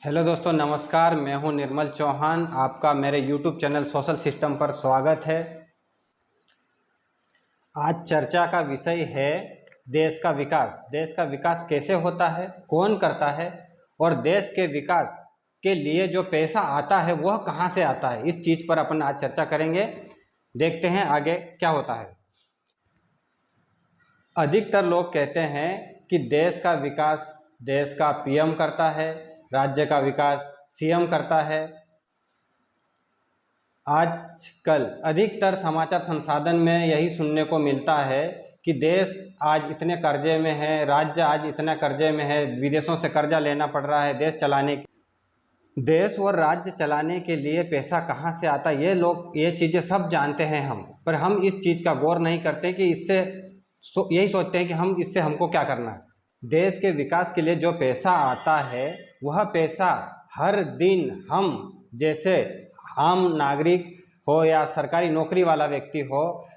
Hello दोस्तों, नमस्कार। मैं हूं निर्मल चौहान। आपका मेरे YouTube चैनल सोशल सिस्टम पर स्वागत है। आज चर्चा का विषय है देश का विकास। देश का विकास कैसे होता है, कौन करता है, और देश के विकास के लिए जो पैसा आता है वह कहां से आता है। इस चीज़ पर अपन आज चर्चा करेंगे। देखते हैं आगे क्या होता है। अधिकतर लोग कहते हैं कि देश का विकास देश का PM करता है, राज्य का विकास CM करता है। आजकल अधिकतर समाचार संसाधन में यही सुनने को मिलता है कि देश आज इतने कर्जे में है, राज्य आज इतने कर्जे में है, विदेशों से कर्जा लेना पड़ रहा है देश चलाने। देश और राज्य चलाने के लिए पैसा कहाँ से आता है, ये चीज़ें सब जानते हैं हम, पर हम इस चीज़ का गौर नहीं करते कि इससे यही सोचते हैं कि इससे हमको क्या करना है। देश के विकास के लिए जो पैसा आता है वह पैसा हर दिन हम जैसे आम नागरिक हो या सरकारी नौकरी वाला व्यक्ति हो,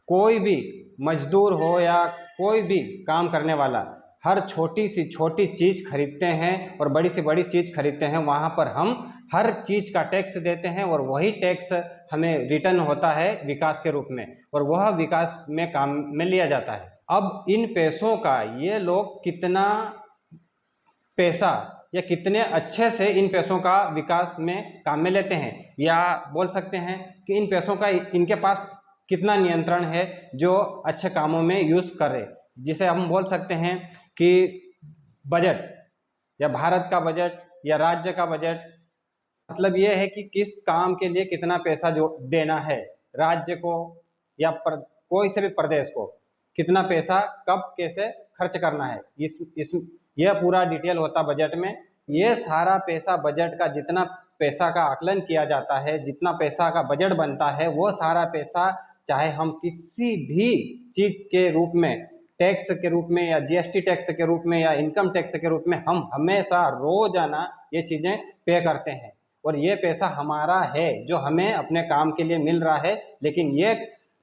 कोई भी मजदूर हो या कोई भी काम करने वाला, हर छोटी सी छोटी चीज़ खरीदते हैं और बड़ी से बड़ी चीज़ खरीदते हैं, वहाँ पर हम हर चीज़ का टैक्स देते हैं और वही टैक्स हमें रिटर्न होता है विकास के रूप में, और वह विकास में काम में लिया जाता है। अब इन पैसों का ये लोग कितना पैसा या कितने अच्छे से इन पैसों का विकास में काम में लेते हैं, या बोल सकते हैं कि इन पैसों का इनके पास कितना नियंत्रण है जो अच्छे कामों में यूज़ करे। जिसे हम बोल सकते हैं कि बजट, या भारत का बजट या राज्य का बजट, मतलब ये है कि किस काम के लिए कितना पैसा जो देना है राज्य को या कोई से भी प्रदेश को, कितना पैसा कब कैसे खर्च करना है, यह पूरा डिटेल होता बजट में। ये सारा पैसा, बजट का जितना पैसा का आकलन किया जाता है, जितना पैसा का बजट बनता है, वो सारा पैसा चाहे हम किसी भी चीज़ के रूप में, टैक्स के रूप में या GST टैक्स के रूप में या इनकम टैक्स के रूप में, हम हमेशा रोजाना ये चीज़ें पे करते हैं। और ये पैसा हमारा है जो हमें अपने काम के लिए मिल रहा है, लेकिन ये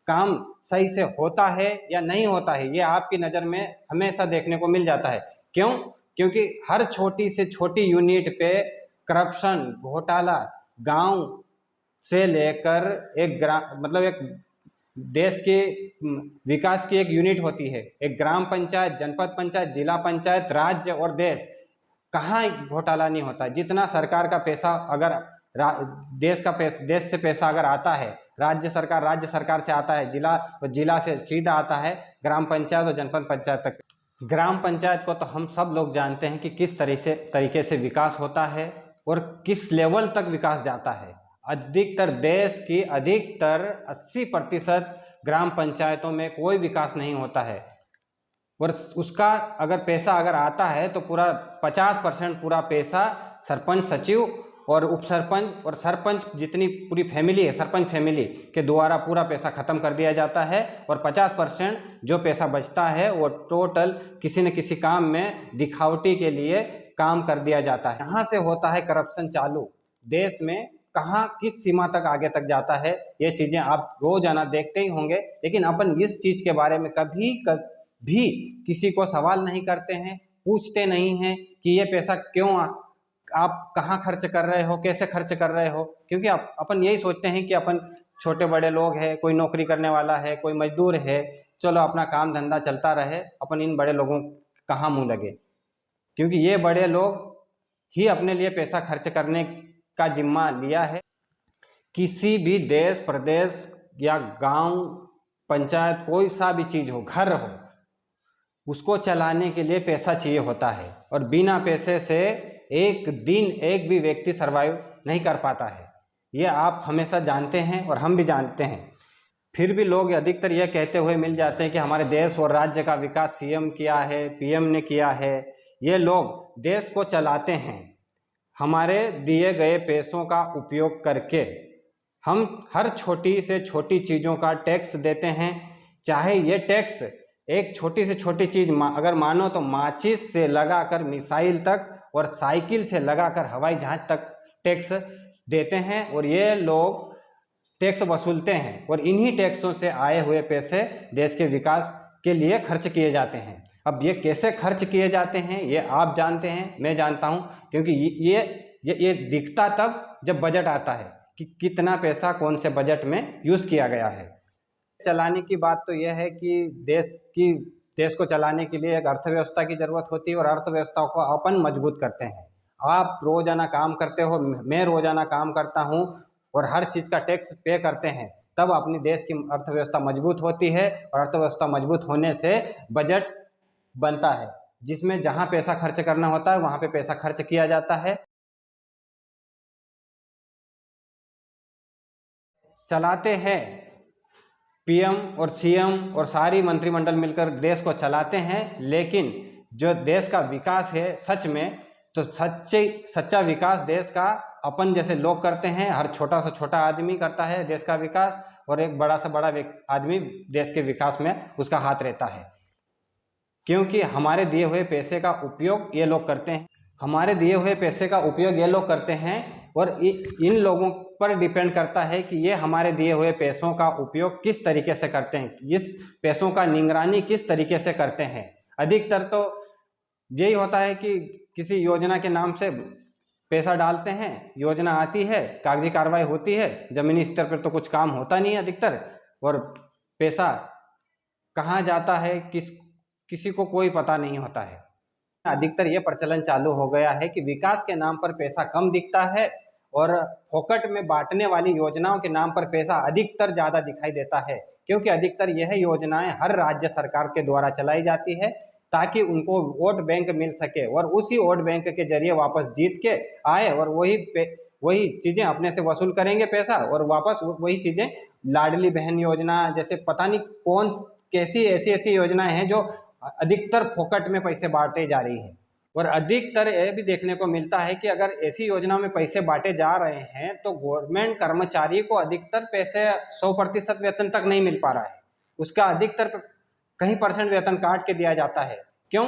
काम सही से होता है या नहीं होता है, ये आपकी नज़र में हमेशा देखने को मिल जाता है। क्यों? क्योंकि हर छोटी से छोटी यूनिट पे करप्शन, घोटाला, गांव से लेकर एक मतलब एक देश के विकास की एक यूनिट होती है, एक ग्राम पंचायत, जनपद पंचायत, जिला पंचायत, राज्य और देश, कहाँ घोटाला नहीं होता। जितना सरकार का पैसा अगर देश से पैसा अगर आता है, राज्य सरकार से आता है, जिला से सीधा आता है ग्राम पंचायत और जनपद पंचायत तक। ग्राम पंचायत को तो हम सब लोग जानते हैं कि किस तरीके से विकास होता है और किस लेवल तक विकास जाता है। अधिकतर देश की 80% ग्राम पंचायतों में कोई विकास नहीं होता है, और उसका अगर पैसा अगर आता है तो पूरा 50% पूरा पैसा सरपंच, सचिव और उप सरपंच और सरपंच जितनी पूरी फैमिली है, सरपंच फैमिली के द्वारा पूरा पैसा खत्म कर दिया जाता है। और 50% जो पैसा बचता है वो टोटल किसी न किसी काम में दिखावटी के लिए काम कर दिया जाता है। यहाँ से होता है करप्शन चालू। देश में कहाँ किस सीमा तक आगे तक जाता है, ये चीज़ें आप रोजाना देखते ही होंगे, लेकिन अपन इस चीज़ के बारे में कभी भी किसी को सवाल नहीं करते हैं, पूछते नहीं हैं कि ये पैसा क्यों आप कहाँ खर्च कर रहे हो, कैसे खर्च कर रहे हो। क्योंकि अपन यही सोचते हैं कि अपन छोटे बड़े लोग हैं, कोई नौकरी करने वाला है, कोई मजदूर है, चलो अपना काम धंधा चलता रहे, अपन इन बड़े लोगों कहाँ मुँह लगे। क्योंकि ये बड़े लोग ही अपने लिए पैसा खर्च करने का जिम्मा लिया है। किसी भी देश, प्रदेश या गांव, पंचायत, कोई सा भी चीज़ हो, घर हो, उसको चलाने के लिए पैसा चाहिए होता है, और बिना पैसे से एक दिन एक भी व्यक्ति सरवाइव नहीं कर पाता है। ये आप हमेशा जानते हैं और हम भी जानते हैं। फिर भी लोग अधिकतर यह कहते हुए मिल जाते हैं कि हमारे देश और राज्य का विकास CM किया है, PM ने किया है। ये लोग देश को चलाते हैं हमारे दिए गए पैसों का उपयोग करके। हम हर छोटी से छोटी चीज़ों का टैक्स देते हैं, चाहे ये टैक्स एक छोटी से छोटी चीज़ अगर मानो तो माचिस से लगाकर मिसाइल तक और साइकिल से लगाकर हवाई जहाज तक टैक्स देते हैं, और ये लोग टैक्स वसूलते हैं, और इन्हीं टैक्सों से आए हुए पैसे देश के विकास के लिए खर्च किए जाते हैं। अब ये कैसे खर्च किए जाते हैं ये आप जानते हैं, मैं जानता हूँ, क्योंकि ये दिखता तब जब बजट आता है कि कितना पैसा कौन से बजट में यूज़ किया गया है। चलाने की बात तो यह है कि देश को चलाने के लिए एक अर्थव्यवस्था की ज़रूरत होती है, और अर्थव्यवस्था को अपन मजबूत करते हैं। आप रोज़ाना काम करते हो, मैं रोज़ाना काम करता हूँ, और हर चीज़ का टैक्स पे करते हैं, तब अपनी देश की अर्थव्यवस्था मजबूत होती है। और अर्थव्यवस्था मजबूत होने से बजट बनता है, जिसमें जहाँ पैसा खर्च करना होता है वहाँ पे पैसा खर्च किया जाता है। चलाते हैं पीएम और सीएम और सारी मंत्रिमंडल मिलकर देश को चलाते हैं, लेकिन जो देश का विकास है सच में, तो सच्चा विकास देश का अपन जैसे लोग करते हैं। हर छोटा से छोटा आदमी करता है देश का विकास, और एक बड़ा से बड़ा आदमी देश के विकास में उसका हाथ रहता है, क्योंकि हमारे दिए हुए पैसे का उपयोग ये लोग करते हैं। हमारे दिए हुए पैसे का उपयोग ये लोग करते हैं, और इन लोगों पर डिपेंड करता है कि ये हमारे दिए हुए पैसों का उपयोग किस तरीके से करते हैं, इस पैसों का निगरानी किस तरीके से करते हैं। अधिकतर तो यही होता है कि किसी योजना के नाम से पैसा डालते हैं, योजना आती है, कागजी कार्रवाई होती है, जमीनी स्तर पर तो कुछ काम होता नहीं है अधिकतर, और पैसा कहाँ जाता है किसी को कोई पता नहीं होता है। अधिकतर ये प्रचलन चालू हो गया है कि विकास के नाम पर पैसा कम दिखता है, और फोकट में बांटने वाली योजनाओं के नाम पर पैसा अधिकतर ज़्यादा दिखाई देता है, क्योंकि अधिकतर यह योजनाएं हर राज्य सरकार के द्वारा चलाई जाती है, ताकि उनको वोट बैंक मिल सके, और उसी वोट बैंक के जरिए वापस जीत के आए, और वही चीज़ें अपने से वसूल करेंगे पैसा, और वापस वही चीज़ें लाडली बहन योजना जैसे पता नहीं कौन कैसी ऐसी योजनाएं हैं जो अधिकतर फोकट में पैसे बांटे जा रही है। और अधिकतर ये भी देखने को मिलता है कि अगर ऐसी योजना में पैसे बांटे जा रहे हैं तो गवर्नमेंट कर्मचारी को अधिकतर पैसे 100% वेतन तक नहीं मिल पा रहा है, उसका अधिकतर कहीं परसेंट वेतन काट के दिया जाता है। क्यों?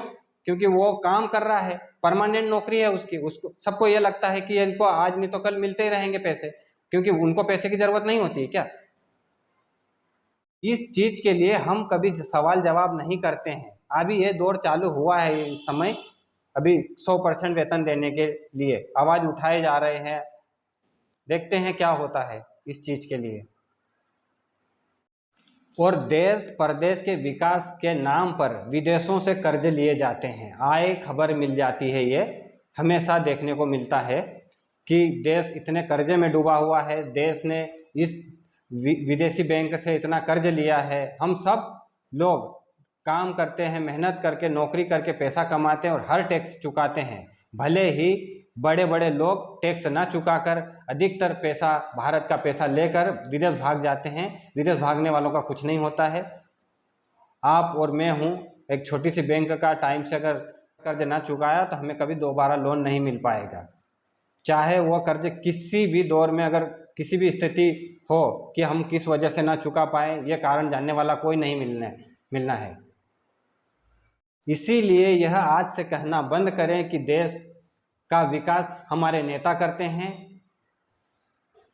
क्योंकि वो काम कर रहा है, परमानेंट नौकरी है उसकी, उसको सबको ये लगता है कि इनको आज नहीं तो कल मिलते ही रहेंगे पैसे, क्योंकि उनको पैसे की जरूरत नहीं होती क्या। इस चीज के लिए हम कभी सवाल जवाब नहीं करते हैं। अभी ये दौर चालू हुआ है इस समय, अभी 100% वेतन देने के लिए आवाज उठाए जा रहे हैं, देखते हैं क्या होता है इस चीज के लिए। और देश प्रदेश के विकास के नाम पर विदेशों से कर्ज लिए जाते हैं, आए खबर मिल जाती है, ये हमेशा देखने को मिलता है कि देश इतने कर्जे में डूबा हुआ है, देश ने इस विदेशी बैंक से इतना कर्ज लिया है। हम सब लोग काम करते हैं, मेहनत करके नौकरी करके पैसा कमाते हैं और हर टैक्स चुकाते हैं, भले ही बड़े बड़े लोग टैक्स ना चुकाकर अधिकतर पैसा भारत का पैसा लेकर विदेश भाग जाते हैं। विदेश भागने वालों का कुछ नहीं होता है। आप और मैं हूँ, एक छोटी सी बैंक का टाइम से अगर कर्ज ना चुकाया तो हमें कभी दोबारा लोन नहीं मिल पाएगा, चाहे वह कर्ज किसी भी दौर में अगर किसी भी स्थिति हो कि हम किस वजह से ना चुका पाए, ये कारण जानने वाला कोई नहीं मिलना है। इसीलिए यह आज से कहना बंद करें कि देश का विकास हमारे नेता करते हैं,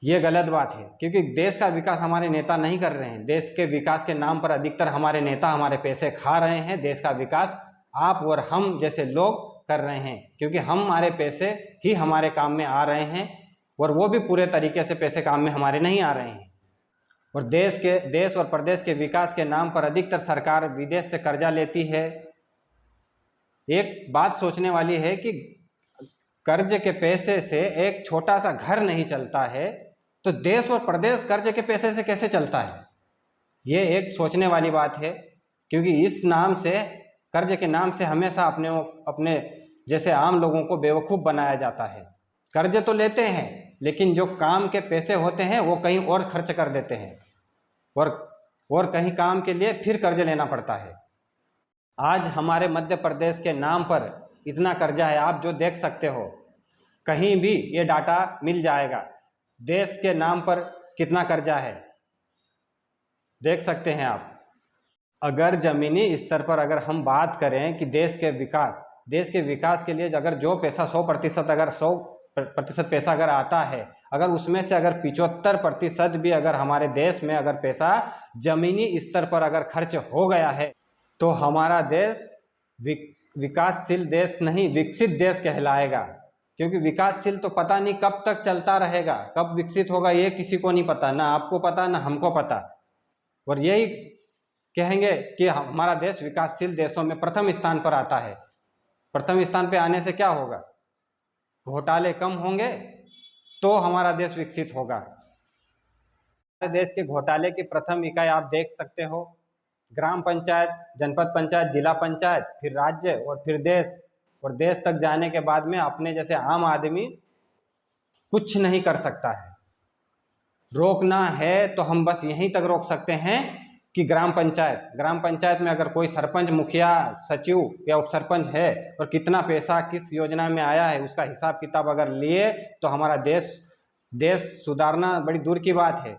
ये गलत बात है, क्योंकि देश का विकास हमारे नेता नहीं कर रहे हैं। देश के विकास के नाम पर अधिकतर हमारे नेता हमारे पैसे खा रहे हैं। देश का विकास आप और हम जैसे लोग कर रहे हैं, क्योंकि हमारे पैसे ही हमारे काम में आ रहे हैं, और वो भी पूरे तरीके से पैसे काम में हमारे नहीं आ रहे हैं। और देश और प्रदेश के विकास के नाम पर अधिकतर सरकार विदेश से कर्जा लेती है। एक बात सोचने वाली है कि कर्ज के पैसे से एक छोटा सा घर नहीं चलता है, तो देश और प्रदेश कर्ज के पैसे से कैसे चलता है? ये एक सोचने वाली बात है, क्योंकि इस नाम से, कर्ज के नाम से हमेशा अपने जैसे आम लोगों को बेवकूफ़ बनाया जाता है। कर्ज तो लेते हैं, लेकिन जो काम के पैसे होते हैं वो कहीं और खर्च कर देते हैं, और कहीं काम के लिए फिर कर्ज लेना पड़ता है। आज हमारे मध्य प्रदेश के नाम पर इतना कर्जा है, आप जो देख सकते हो, कहीं भी ये डाटा मिल जाएगा। देश के नाम पर कितना कर्जा है देख सकते हैं आप। अगर ज़मीनी स्तर पर अगर हम बात करें कि देश के विकास के लिए अगर जो पैसा 100% अगर 100% पैसा अगर आता है, अगर उसमें से अगर 75% भी अगर हमारे देश में अगर पैसा ज़मीनी स्तर पर अगर खर्च हो गया है, तो हमारा देश विकासशील देश नहीं, विकसित देश कहलाएगा। क्योंकि विकासशील तो पता नहीं कब तक चलता रहेगा, कब विकसित होगा ये किसी को नहीं पता, ना आपको पता ना हमको पता। और यही कहेंगे कि हमारा देश विकासशील देशों में प्रथम स्थान पर आता है। प्रथम स्थान पे आने से क्या होगा? घोटाले कम होंगे तो हमारा देश विकसित होगा। हमारे देश के घोटाले की प्रथम इकाई आप देख सकते हो, ग्राम पंचायत, जनपद पंचायत, जिला पंचायत, फिर राज्य और फिर देश, और देश तक जाने के बाद में अपने जैसे आम आदमी कुछ नहीं कर सकता है। रोकना है तो हम बस यहीं तक रोक सकते हैं कि ग्राम पंचायत में अगर कोई सरपंच, मुखिया, सचिव या उप सरपंच है और कितना पैसा किस योजना में आया है उसका हिसाब किताब अगर लिए तो हमारा देश सुधारना बड़ी दूर की बात है।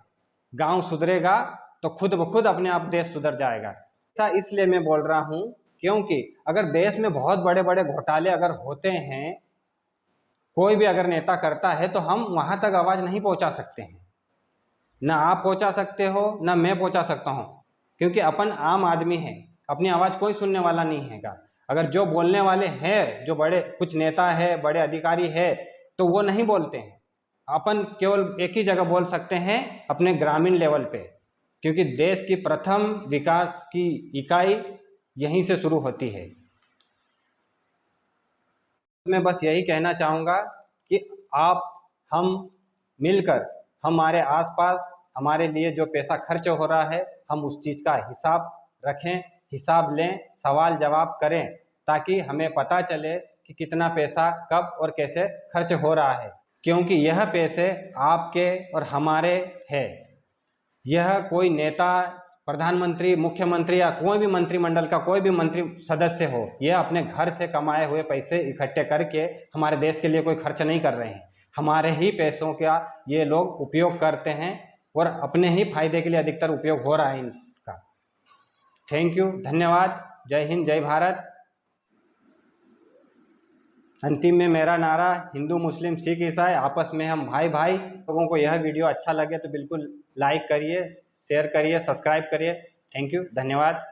गांव सुधरेगा तो खुद ब खुद अपने आप देश सुधर जाएगा। ऐसा इसलिए मैं बोल रहा हूं क्योंकि अगर देश में बहुत बड़े बड़े घोटाले अगर होते हैं, कोई भी अगर नेता करता है तो हम वहां तक आवाज नहीं पहुंचा सकते हैं। ना आप पहुंचा सकते हो ना मैं पहुंचा सकता हूं, क्योंकि अपन आम आदमी हैं, अपनी आवाज कोई सुनने वाला नहीं हैगा। अगर जो बोलने वाले हैं, जो बड़े कुछ नेता है, बड़े अधिकारी है, तो वो नहीं बोलते हैं। अपन केवल एक ही जगह बोल सकते हैं, अपने ग्रामीण लेवल पे, क्योंकि देश की प्रथम विकास की इकाई यहीं से शुरू होती है। मैं बस यही कहना चाहूँगा कि हम मिलकर हमारे आसपास हमारे लिए जो पैसा खर्च हो रहा है, हम उस चीज़ का हिसाब रखें, हिसाब लें, सवाल जवाब करें, ताकि हमें पता चले कि कितना पैसा कब और कैसे खर्च हो रहा है। क्योंकि यह पैसे आपके और हमारे हैं। यह कोई नेता, प्रधानमंत्री, मुख्यमंत्री या कोई भी मंत्रिमंडल का कोई भी मंत्री सदस्य हो, यह अपने घर से कमाए हुए पैसे इकट्ठे करके हमारे देश के लिए कोई खर्च नहीं कर रहे हैं। हमारे ही पैसों का ये लोग उपयोग करते हैं और अपने ही फायदे के लिए अधिकतर उपयोग हो रहा है इनका। थैंक यू, धन्यवाद। जय हिंद, जय भारत। अंतिम में मेरा नारा, हिंदू, मुस्लिम, सिख, ईसाई आपस में हम भाई भाई। लोगों को यह वीडियो अच्छा लगे तो बिल्कुल लाइक करिए, शेयर करिए, सब्सक्राइब करिए। थैंक यू, धन्यवाद।